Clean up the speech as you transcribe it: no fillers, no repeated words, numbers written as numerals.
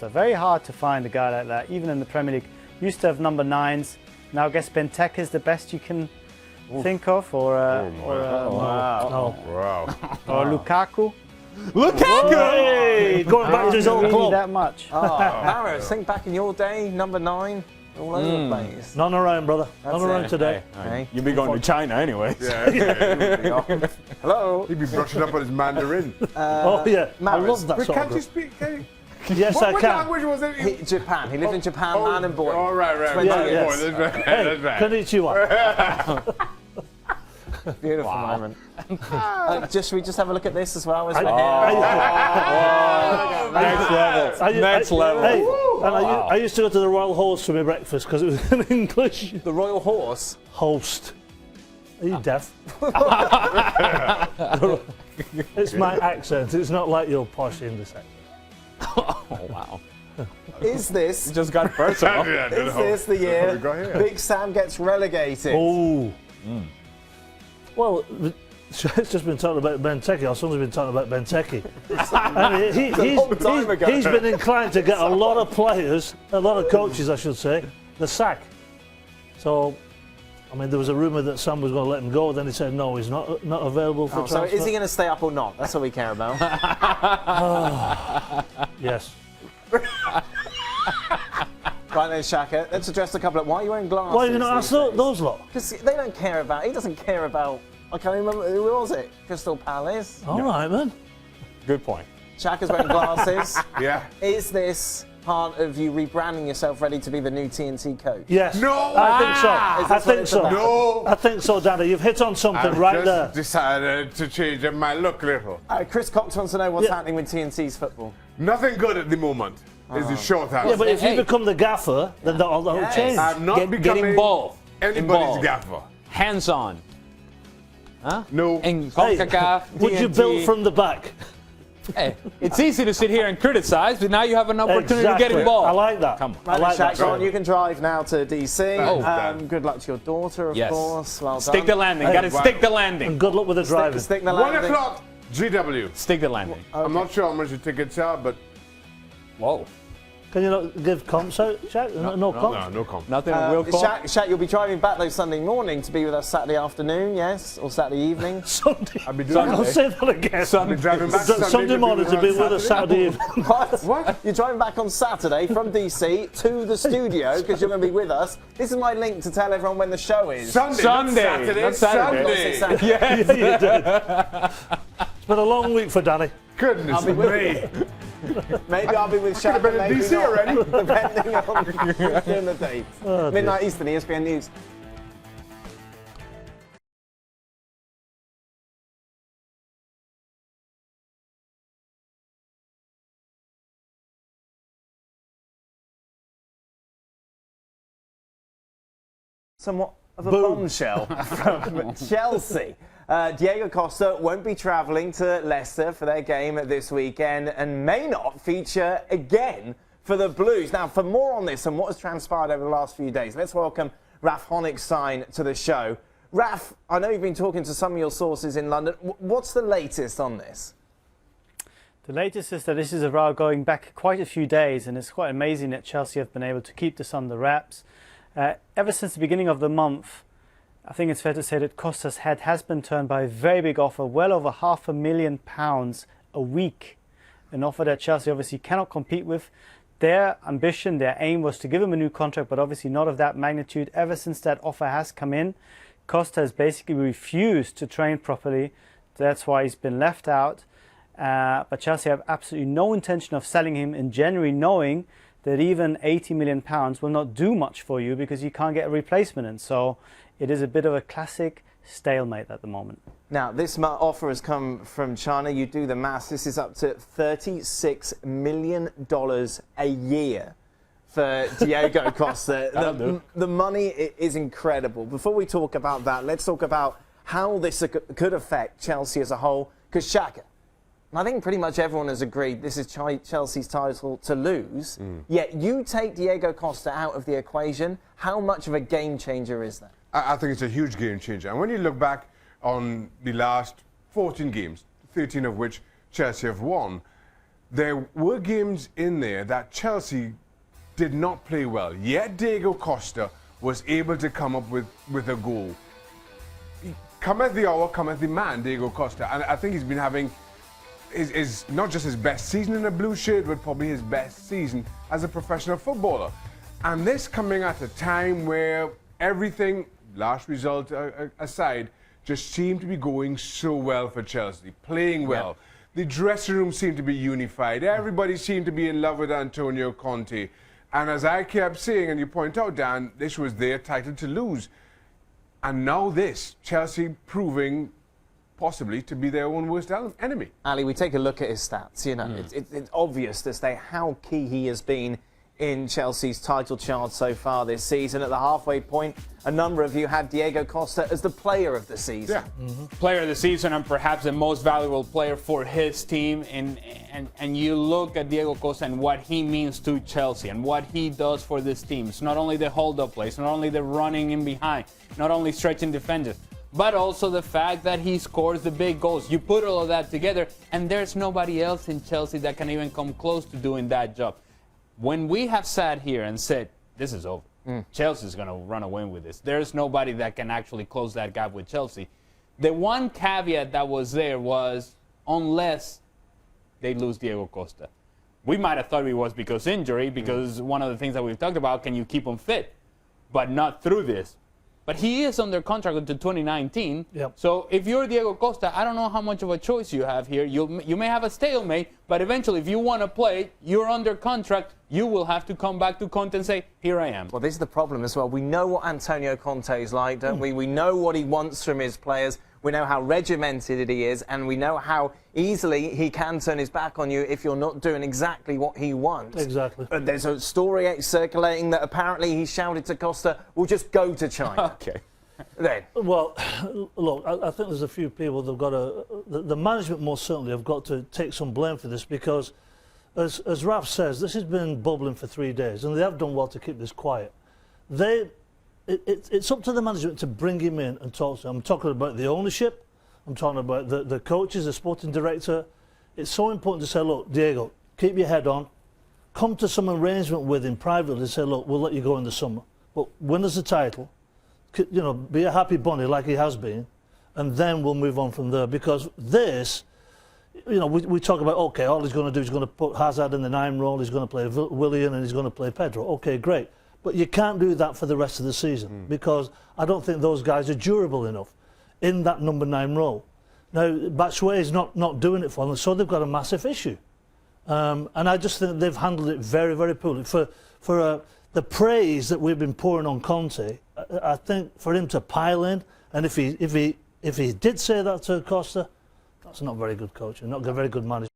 So very hard to find a guy like that, even in the Premier League. Used to have number 9s. Now I guess Benteke is the best you can think of, or Lukaku. Lukaku! Hey, going back to his old club. That much. Maris, think back in your day, number 9, all over the place. None around, brother. That's None around it. today. Hey. You'd be going to China anyway. Yeah. Hello. He'd be brushing up on his Mandarin. Oh yeah, I Maris, love that But sort can't of you stuff. speak? Yes, I What can. language was it? Japan. He lived in Japan, man and boy. Oh, right. 20 Yeah, years. yes. Boy, that's right. Hey, That's right. konnichiwa. Beautiful moment. Should we just have a look at this as well? As we're Next level. Next level. Hey, and I used to go to the Royal Horse for my breakfast because it was in English. The Royal Horse. Host. Are you deaf? It's my accent. It's not like your posh English accent. Oh, wow. Is this? Just got personal. Yeah, Is this the year we got here? Big Sam gets relegated? Oh. Well, it's just been talking about Benteke. Our son's been talking about Benteke. And he's been inclined to get a lot of players, a lot of coaches, I should say, the sack. So, I mean, there was a rumour that Sam was going to let him go. Then he said no, he's not available for So transfer. is he going to stay up or not? That's all we care about. Yes. Right then, Shaka, let's address a couple of... Why are you wearing glasses? Why are you not ask those lot? Because they don't care about... He doesn't care about... I can't remember... Who was it? Crystal Palace? All right, man. Good point. Shaka's wearing glasses. Yeah. Is this part of you rebranding yourself ready to be the new TNT coach? Yes. No. I think so. Is I this what think it's so. about? No. I think so, Daddy. You've hit on something I've right just there. decided to change my look a little. Chris Cox wants to know what's Yeah. happening with TNT's football. Nothing good at the moment. Is the short answer. Yeah, but if you Hey. become the gaffer, then that'll Yes. change. I'm not Get becoming involved. anybody's Involved. gaffer. Hands on. No. In Hey, CONCACAF, would you TNT. build from the back? Hey, it's easy to sit here and criticize, but now you have an opportunity Exactly. to get involved. I like that. Come on. I like that. Shaq, go on, you can drive now to DC. Oh, Dan. Good luck to your daughter, of Yes. course. Well Stick the done. landing. Got to wow. stick the And landing. good luck with the driving. Stick the 1 landing. o'clock. GW. Stick the landing. I'm not sure how much the tickets are, but Whoa. Can you not give comps out, Jack? No comps? no comment. Nothing will call. Shaq, you'll be driving back though Sunday morning to be with us Saturday afternoon, yes? Or Saturday evening? Sunday. I'll be doing I'll that. say that again. I'll be driving back Sunday morning to be with us Saturday evening. What? You're driving back on Saturday from DC to the studio because you're going to be with us. This is my link to tell everyone when the show is. Sunday. Sunday. Not Saturday. Not Saturday. Yeah. Yeah, you did. It's been a long week for Danny. Goodness me. Maybe I'll be with Shaq. I've been in maybe DC not, already. depending on the date. Oh, dear. Midnight Eastern, ESPN News. Somewhat of a Boom. bombshell from Chelsea. Diego Costa won't be travelling to Leicester for their game this weekend and may not feature again for the Blues. Now, for more on this and what has transpired over the last few days, let's welcome Raf Honigstein to the show. Raf, I know you've been talking to some of your sources in London. What's the latest on this? The latest is that this is a row going back quite a few days, and it's quite amazing that Chelsea have been able to keep this under wraps. Ever since the beginning of the month, I think it's fair to say that Costa's head has been turned by a very big offer, well over £500,000 a week. An offer that Chelsea obviously cannot compete with. Their ambition, their aim was to give him a new contract, but obviously not of that magnitude. Ever since that offer has come in, Costa has basically refused to train properly. That's why he's been left out. But Chelsea have absolutely no intention of selling him in January, knowing that even £80 million will not do much for you because you can't get a replacement in. So it is a bit of a classic stalemate at the moment. Now, this offer has come from China. You do the maths. This is up to $36 million a year for Diego Costa. The money is incredible. Before we talk about that, let's talk about how this could affect Chelsea as a whole. Because Shaq, I think pretty much everyone has agreed this is Chelsea's title to lose. Yet you take Diego Costa out of the equation. How much of a game changer is that? I think it's a huge game changer. And when you look back on the last 14 games, 13 of which Chelsea have won, there were games in there that Chelsea did not play well. Yet Diego Costa was able to come up with a goal. Cometh the hour, cometh the man, Diego Costa. And I think he's been having is not just his best season in a blue shirt, but probably his best season as a professional footballer. And this coming at a time where everything, last result aside, just seemed to be going so well for Chelsea, playing well. Yep. The dressing room seemed to be unified. Everybody seemed to be in love with Antonio Conte. And as I kept saying, and you point out, Dan, this was their title to lose. And now this, Chelsea proving possibly to be their own worst enemy. Ali, we take a look at his stats. You know, it's obvious to say how key he has been in Chelsea's title chart so far this season. At the halfway point, a number of you had Diego Costa as the player of the season. Yeah. Player of the season and perhaps the most valuable player for his team. And you look at Diego Costa and what he means to Chelsea and what he does for this team. It's not only the hold-up plays, not only the running in behind, not only stretching defenders, but also the fact that he scores the big goals. You put all of that together, and there's nobody else in Chelsea that can even come close to doing that job. When we have sat here and said, this is over, Chelsea's going to run away with this, there's nobody that can actually close that gap with Chelsea. The one caveat that was there was, unless they lose Diego Costa. We might have thought it was because injury, because one of the things that we've talked about, can you keep him fit? But not through this. But he is under contract until 2019. Yep. So if you're Diego Costa, I don't know how much of a choice you have here. You may have a stalemate, but eventually if you want to play, you're under contract, you will have to come back to Conte and say, here I am. Well, this is the problem as well. We know what Antonio Conte is like, don't we? We know what he wants from his players. We know how regimented he is, and we know how easily he can turn his back on you if you're not doing exactly what he wants. Exactly. But there's a story circulating that apparently he shouted to Costa, we'll just go to China. Okay. Then. Well, look, I think there's a few people that have got to, the management most certainly have got to take some blame for this, because as Raf says, this has been bubbling for 3 days and they have done well to keep this quiet. It's up to the management to bring him in and talk to him. I'm talking about the ownership, I'm talking about the coaches, the sporting director. It's so important to say, look, Diego, keep your head on, come to some arrangement with him privately and say, look, we'll let you go in the summer, but win us the title, you know, be a happy bunny like he has been, and then we'll move on from there. Because this, you know, we talk about, okay, all he's going to do is going to put Hazard in the 9 role, he's going to play Willian and he's going to play Pedro. Okay, great. But you can't do that for the rest of the season because I don't think those guys are durable enough in that number 9 role. Now, Batshuayi is not doing it for them, so they've got a massive issue. And I just think they've handled it very, very poorly. For the praise that we've been pouring on Conte, I think for him to pile in, and if he did say that to Costa, that's not very good coaching, not a very good management.